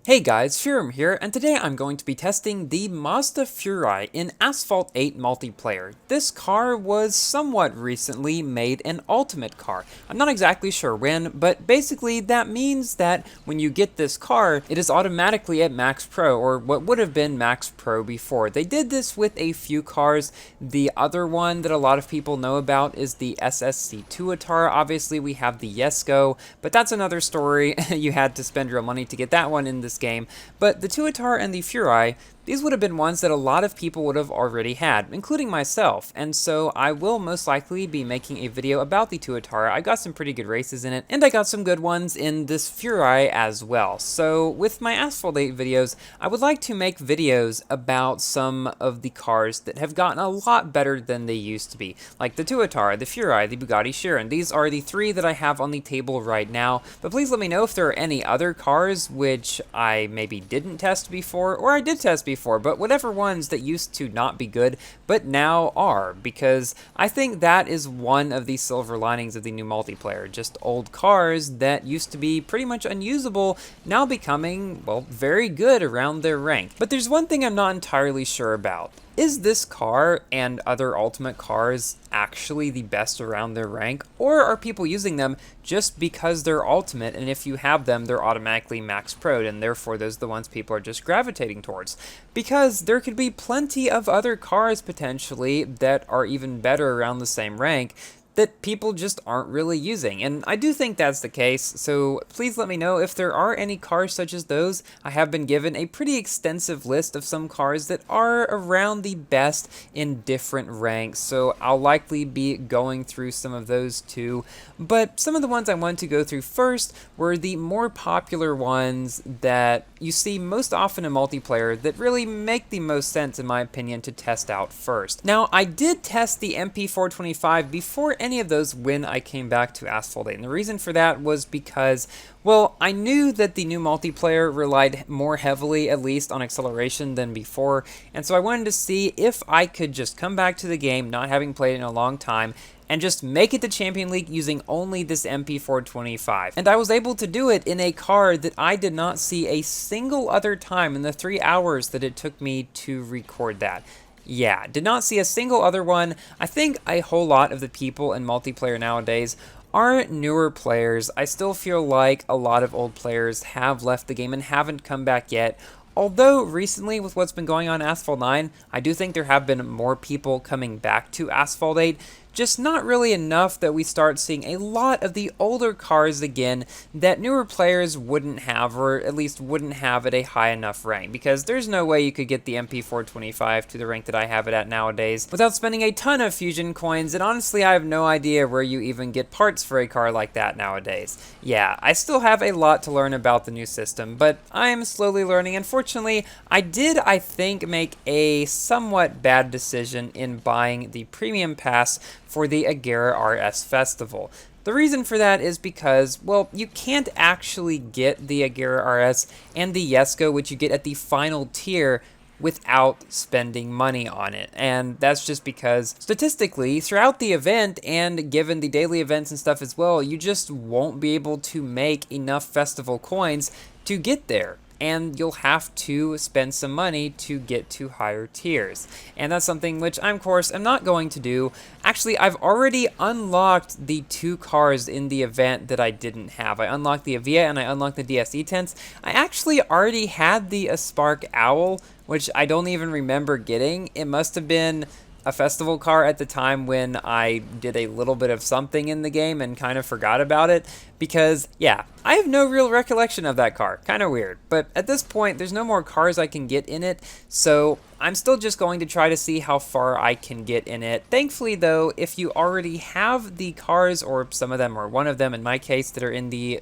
Hey guys, Furum here, and today I'm going to be testing the Mazda Furai in Asphalt 8 multiplayer. This car was somewhat recently made an ultimate car. I'm not exactly sure when, but basically that means that when you get this car, it is automatically at Max Pro, or what would have been Max Pro before. They did this with a few cars. The other one that a lot of people know about is the SSC Tuatara. Obviously we have the Jesko, but that's another story. You had to spend real money to get that one in this game. But the Tuatara and the Furai, these would have been ones that a lot of people would have already had, including myself, and so I will most likely be making a video about the Tuatara. I got some pretty good races in it, and I got some good ones in this Furai as well. So with my Asphalt 8 videos, I would like to make videos about some of the cars that have gotten a lot better than they used to be, like the Tuatara, the Furai, the Bugatti Chiron. These are the three that I have on the table right now, but please let me know if there are any other cars which I maybe didn't test before, or I did test before, but whatever ones that used to not be good, but now are, because I think that is one of the silver linings of the new multiplayer. Just old cars that used to be pretty much unusable, now becoming, well, very good around their rank. But there's one thing I'm not entirely sure about. Is this car and other ultimate cars actually the best around their rank, or are people using them just because they're ultimate, and if you have them, they're automatically max pro'd, and therefore those are the ones people are just gravitating towards? Because there could be plenty of other cars potentially that are even better around the same rank that people just aren't really using, and I do think that's the case, so please let me know if there are any cars such as those. I have been given a pretty extensive list of some cars that are around the best in different ranks, so I'll likely be going through some of those too, but some of the ones I wanted to go through first were the more popular ones that you see most often in multiplayer that really make the most sense, in my opinion, to test out first. Now, I did test the MP425 before any of those when I came back to Asphalt 8, and the reason for that was because, well, I knew that the new multiplayer relied more heavily, at least, on acceleration than before, and so I wanted to see if I could just come back to the game, not having played it in a long time, and just make it to Champion League using only this MP425. And I was able to do it in a car that I did not see a single other time in the 3 hours that it took me to record that. Yeah, did not see a single other one. I think a whole lot of the people in multiplayer nowadays are newer players. I still feel like a lot of old players have left the game and haven't come back yet. Although recently, with what's been going on in Asphalt 9, I do think there have been more people coming back to Asphalt 8, just not really enough that we start seeing a lot of the older cars again that newer players wouldn't have, or at least wouldn't have at a high enough rank, because there's no way you could get the MP425 to the rank that I have it at nowadays without spending a ton of fusion coins, and honestly I have no idea where you even get parts for a car like that nowadays. Yeah, I still have a lot to learn about the new system, but I am slowly learning. Unfortunately, I did, I think, make a somewhat bad decision in buying the premium pass for the Agera RS Festival. The reason for that is because, well, you can't actually get the Agera RS and the Jesko, which you get at the final tier, without spending money on it. And that's just because statistically throughout the event, and given the daily events and stuff as well, you just won't be able to make enough festival coins to get there, and you'll have to spend some money to get to higher tiers. And that's something which I, of course, am not going to do. Actually, I've already unlocked the 2 cars in the event that I didn't have. I unlocked the Avia and I unlocked the DSE tents. I actually already had the Spark Owl, which I don't even remember getting. It must have been a festival car at the time when I did a little bit of something in the game and kind of forgot about it, because, yeah, I have no real recollection of that car. Kind of weird. But at this point, there's no more cars I can get in it, so I'm still just going to try to see how far I can get in it. Thankfully, though, if you already have the cars, or some of them, or one of them in my case, that are in the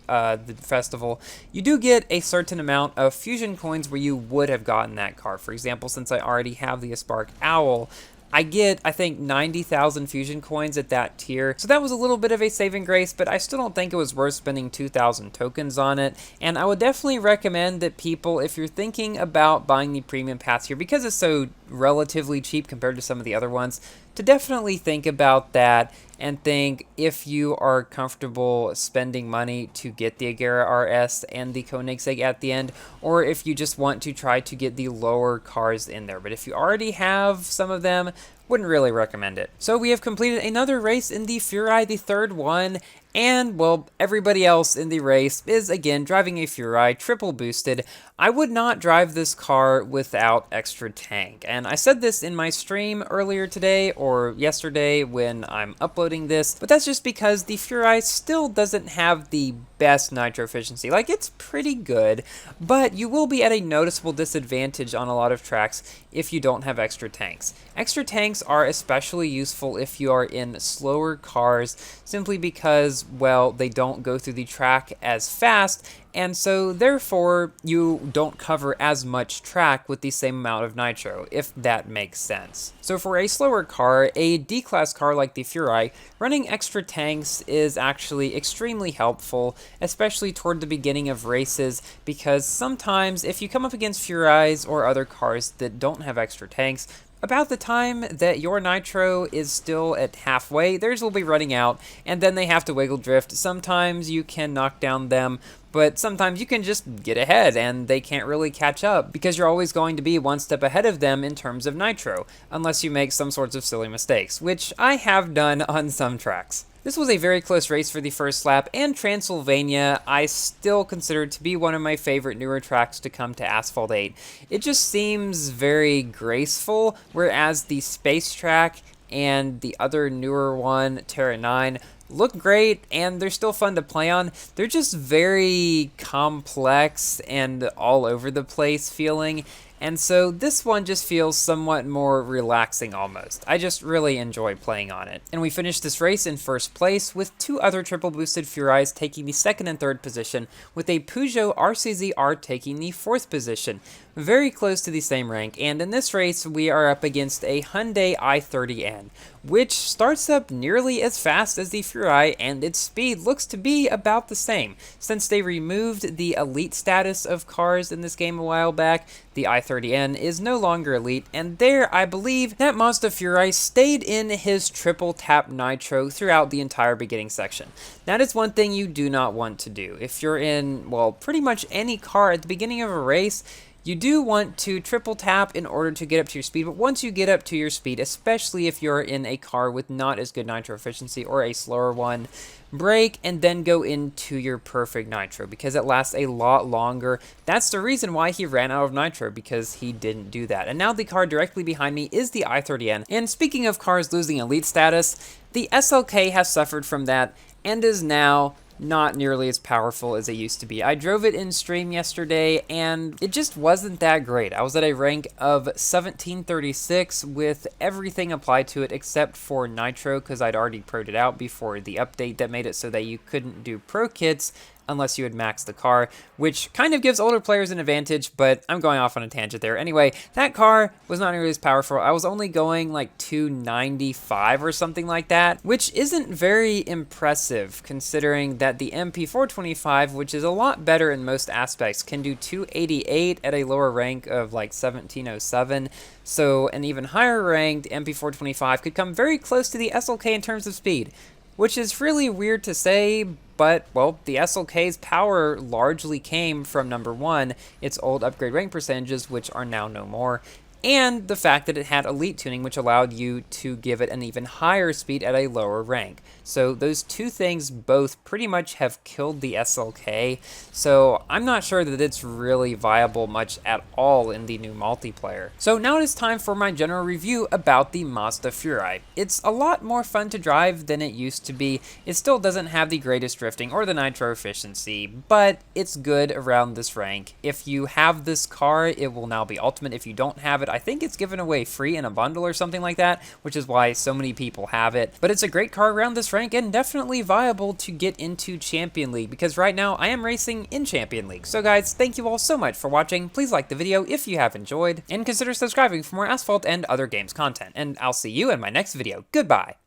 festival, you do get a certain amount of fusion coins where you would have gotten that car. For example, since I already have the Spark Owl, I get, I think, 90,000 fusion coins at that tier, so that was a little bit of a saving grace, but I still don't think it was worth spending 2,000 tokens on it, and I would definitely recommend that people, if you're thinking about buying the premium pass here, because it's so relatively cheap compared to some of the other ones, to definitely think about that and think if you are comfortable spending money to get the Agera RS and the Koenigsegg at the end, or if you just want to try to get the lower cars in there. But if you already have some of them, wouldn't really recommend it. So we have completed another race in the Furai, the third one, and, well, everybody else in the race is, again, driving a Furai, triple boosted. I would not drive this car without extra tank, and I said this in my stream earlier today, or yesterday when I'm uploading this, but that's just because the Furai still doesn't have the best nitro efficiency. Like, it's pretty good, but you will be at a noticeable disadvantage on a lot of tracks if you don't have extra tanks. Extra tanks are especially useful if you are in slower cars, simply because, well, they don't go through the track as fast, and so therefore you don't cover as much track with the same amount of nitro, if that makes sense. So for a slower car, a D-Class car like the Furai, running extra tanks is actually extremely helpful, especially toward the beginning of races, because sometimes if you come up against Furais or other cars that don't have extra tanks, about the time that your nitro is still at halfway, theirs will be running out, and then they have to wiggle drift. Sometimes you can knock down them, but sometimes you can just get ahead and they can't really catch up because you're always going to be one step ahead of them in terms of nitro, unless you make some sorts of silly mistakes, which I have done on some tracks. This was a very close race for the first lap, and Transylvania I still consider to be one of my favorite newer tracks to come to Asphalt 8. It just seems very graceful, whereas the Space Track and the other newer one, Terra 9, look great, and they're still fun to play on. They're just very complex and all over the place feeling, and so this one just feels somewhat more relaxing almost. I just really enjoy playing on it. And we finished this race in first place, with two other triple boosted Furais taking the second and third position, with a Peugeot RCZR taking the fourth position. Very close to the same rank, and in this race we are up against a Hyundai i30N, which starts up nearly as fast as the Furai, and its speed looks to be about the same. Since they removed the elite status of cars in this game a while back, the i30N is no longer elite, and there I believe that Mazda Furai stayed in his triple tap nitro throughout the entire beginning section. That is one thing you do not want to do. If you're in, well, pretty much any car at the beginning of a race, you do want to triple tap in order to get up to your speed, but once you get up to your speed, especially if you're in a car with not as good nitro efficiency or a slower one, brake and then go into your perfect nitro, because it lasts a lot longer. That's the reason why he ran out of nitro, because he didn't do that. And now the car directly behind me is the i30N, and speaking of cars losing elite status, the SLK has suffered from that and is now not nearly as powerful as it used to be. I drove it in stream yesterday, and it just wasn't that great. I was at a rank of 1736 with everything applied to it except for nitro, because I'd already pro'd it out before the update that made it so that you couldn't do pro kits unless you had maxed the car, which kind of gives older players an advantage, but I'm going off on a tangent there. Anyway, that car was not nearly as powerful. I was only going like 295 or something like that, which isn't very impressive considering that the MP425, which is a lot better in most aspects, can do 288 at a lower rank of like 1707. So an even higher ranked MP425 could come very close to the SLK in terms of speed, which is really weird to say, but, well, the SLK's power largely came from, number one, its old upgrade rank percentages, which are now no more, and the fact that it had elite tuning, which allowed you to give it an even higher speed at a lower rank. So those two things both pretty much have killed the SLK, so I'm not sure that it's really viable much at all in the new multiplayer. So now it is time for my general review about the Mazda Furai. It's a lot more fun to drive than it used to be. It still doesn't have the greatest drifting or the nitro efficiency, but it's good around this rank. If you have this car, it will now be ultimate. If you don't have it, I think it's given away free in a bundle or something like that, which is why so many people have it. But it's a great car around this rank and definitely viable to get into Champion League, because right now I am racing in Champion League. So guys, thank you all so much for watching. Please like the video if you have enjoyed, and consider subscribing for more Asphalt and other games content. And I'll see you in my next video. Goodbye!